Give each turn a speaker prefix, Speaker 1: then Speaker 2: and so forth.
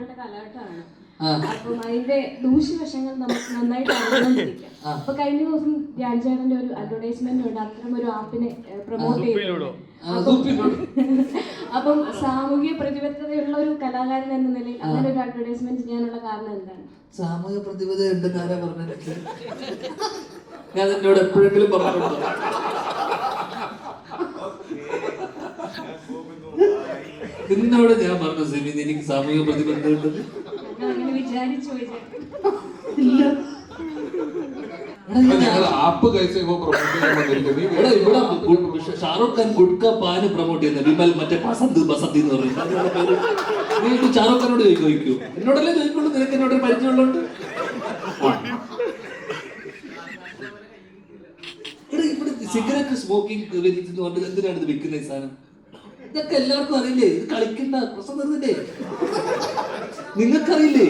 Speaker 1: നമ്മളുടെ കാലഘട്ടമാണ്. അപ്പം അതിന്റെ ദൂഷ്യവശങ്ങൾ നമുക്ക് നന്നായിട്ട് അറിഞ്ഞുകൊണ്ടിരിക്കാം. അപ്പൊ കഴിഞ്ഞ ദിവസം ധ്യാൻ ചേട്ടന്റെ ഒരു അഡ്വർടൈസ്മെന്റ് ഉണ്ട്, അത്തരം ഒരു ആപ്പിനെ പ്രൊമോട്ട് ചെയ്തു. അപ്പം സാമൂഹിക പ്രതിബദ്ധതയുള്ള ഒരു കലാകാരൻ എന്ന നിലയിൽ അങ്ങനെ ഒരു അഡ്വർടൈസ്മെന്റ് ചെയ്യാനുള്ള കാരണം എന്താണ്?
Speaker 2: സാമൂഹിക പ്രതിബദ്ധത ഉണ്ടെന്ന് ആരാ പറഞ്ഞത്? ഞാൻ എന്നോട് എപ്പോഴെങ്കിലും പറഞ്ഞിട്ടുണ്ടോ? നിന്നോട് ഞാൻ പറഞ്ഞു സിമി എനിക്ക് സാമൂഹിക പ്രതിബദ്ധത ഉണ്ടെന്ന്?
Speaker 1: അങ്ങനെ വിചാരിച്ചു
Speaker 2: ഇല്ല. ഷാറുഖ് ഖാൻ ഗുഡ്ക പാന് പ്രൊമോട്ട് ചെയ്യുന്നത് വിമൽ മറ്റേ ബസന്ത് എന്ന് പറയുന്നത്. ഷാറുഖ് ഖാനോട് ചോദിക്കൂ, എന്നോടല്ലേ ചോദിക്കുള്ളൂ, നിനക്ക് എന്നോട് പരിചയമുള്ളതുകൊണ്ട്. ഇവിടെ സിഗരറ്റ് സ്മോക്കിംഗ് എന്ന് പറഞ്ഞത് എന്തിനാണ് ഇത് വിൽക്കുന്ന ഈ സാധനം? ഇതൊക്കെ എല്ലാവർക്കും അറിയില്ലേ? ഇത് കളിക്കണ്ട പ്രശ്നം വരുന്നില്ലേ? നിങ്ങൾക്കറിയില്ലേ?